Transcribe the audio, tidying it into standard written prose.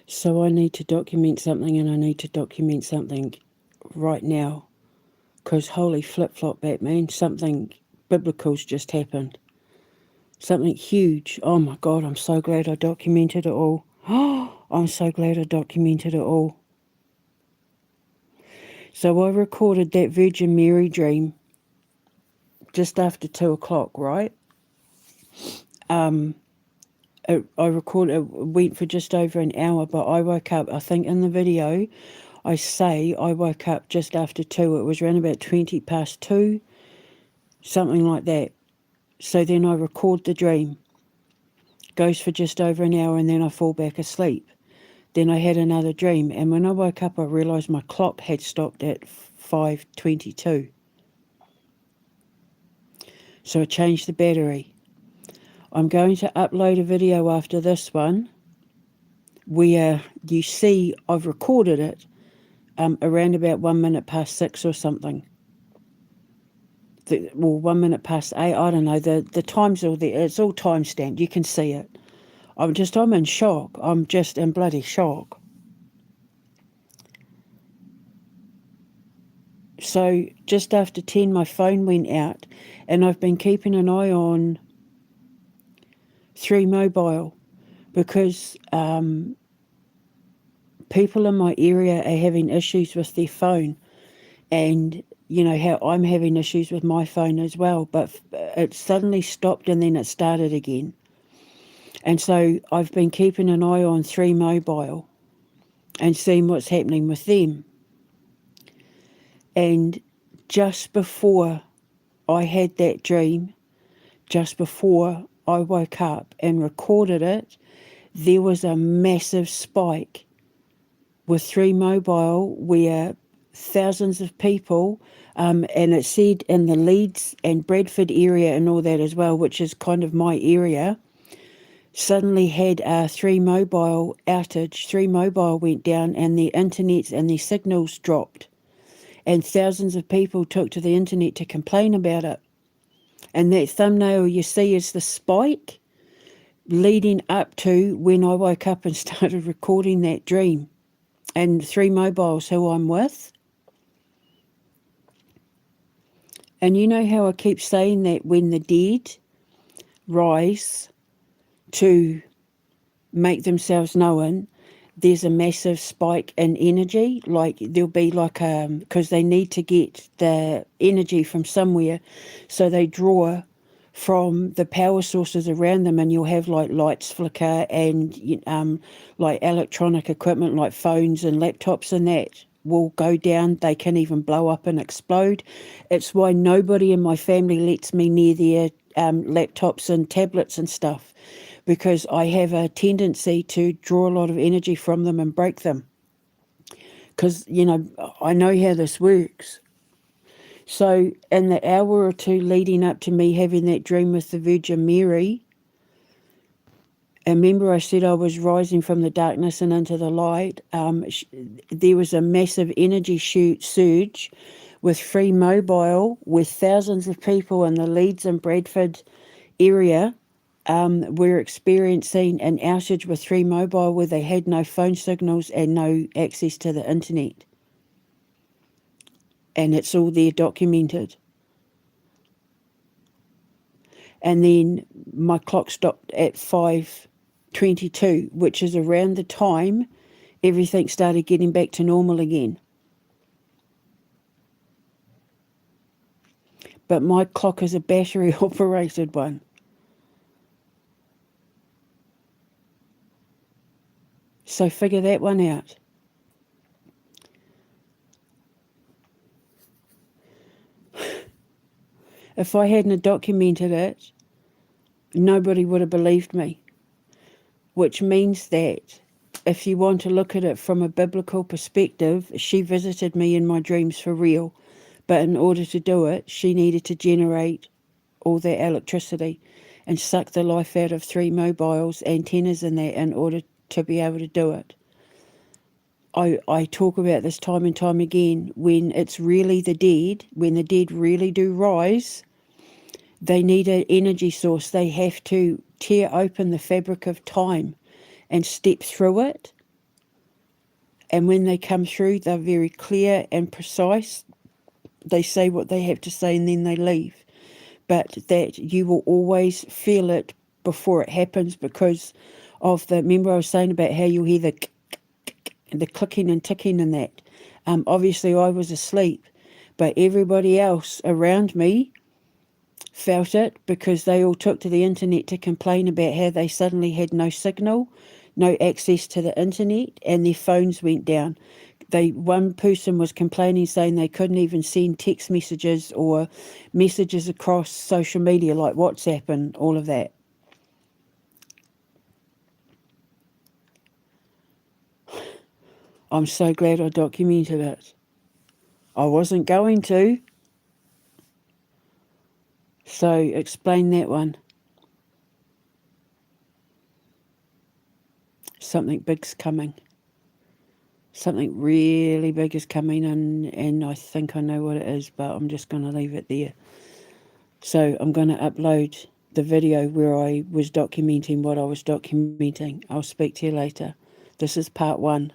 So I need to document something, and I need to document something right now. Because holy flip-flop, Batman, something biblical's just happened. Something huge. Oh my God, I'm so glad I documented it all. Oh, I'm so glad I documented it all. So I recorded that Virgin Mary dream just after 2 o'clock, right? I recorded, it went for just over an hour, but I woke up, I think in the video, I say I woke up just after 2. It was around about 20 past 2, something like that. So then I record the dream. Goes for just over an hour, and then I fall back asleep. Then I had another dream, and when I woke up I realised my clock had stopped at 5:22. So I changed the battery. I'm going to upload a video after this one where you see I've recorded it around about 1 minute past 6 or something. 1 minute past 8, I don't know. The time's all there. It's all time stamped. You can see it. I'm in shock. I'm just in bloody shock. So just after 10, my phone went out, and I've been keeping an eye on 3Mobile because people in my area are having issues with their phone, and you know how I'm having issues with my phone as well, but it suddenly stopped and then it started again. And so I've been keeping an eye on 3Mobile and seeing what's happening with them. And just before I had that dream, just before I woke up and recorded it, there was a massive spike with 3Mobile where thousands of people, and it said in the Leeds and Bradford area and all that as well, which is kind of my area, suddenly had a 3Mobile outage. 3Mobile went down and their internet and their signals dropped. And thousands of people took to the internet to complain about it. And that thumbnail you see is the spike leading up to when I woke up and started recording that dream. And 3Mobile's who I'm with. And you know how I keep saying that when the dead rise to make themselves known, there's a massive spike in energy. Like there'll be like because they need to get the energy from somewhere, so they draw from the power sources around them, and you'll have like lights flicker and like electronic equipment like phones and laptops and that will go down. They can even blow up and explode. It's why nobody in my family lets me near their laptops and tablets and stuff, because I have a tendency to draw a lot of energy from them and break them. Because, I know how this works. So in the hour or two leading up to me having that dream with the Virgin Mary, and remember I said I was rising from the darkness and into the light, there was a massive energy surge with 3Mobile, with thousands of people in the Leeds and Bradford area were experiencing an outage with 3Mobile where they had no phone signals and no access to the internet. And it's all there documented. And then my clock stopped at 5:22, which is around the time everything started getting back to normal again. But my clock is a battery operated one. So figure that one out. If I hadn't documented it, nobody would have believed me. Which means that if you want to look at it from a biblical perspective, she visited me in my dreams for real. But in order to do it, she needed to generate all that electricity and suck the life out of 3Mobile's antennas and that in order to be able to do it. I talk about this time and time again. When it's really the dead, when the dead really do rise, they need an energy source. They have to tear open the fabric of time and step through it And when they come through, they're very clear and precise. They say what they have to say and then they leave. But that you will always feel it before it happens because of the, remember I was saying about how you hear the clicking and ticking and that. Obviously I was asleep, but everybody else around me felt it because they all took to the internet to complain about how they suddenly had no signal, no access to the internet, and their phones went down. One person was complaining, saying they couldn't even send text messages or messages across social media like WhatsApp and all of that. I'm so glad I documented it. I wasn't going to. So explain that one. Something big's coming. Something really big is coming, and I think I know what it is, but I'm just going to leave it there. So I'm going to upload the video where I was documenting what I was documenting. I'll speak to you later. This is part 1.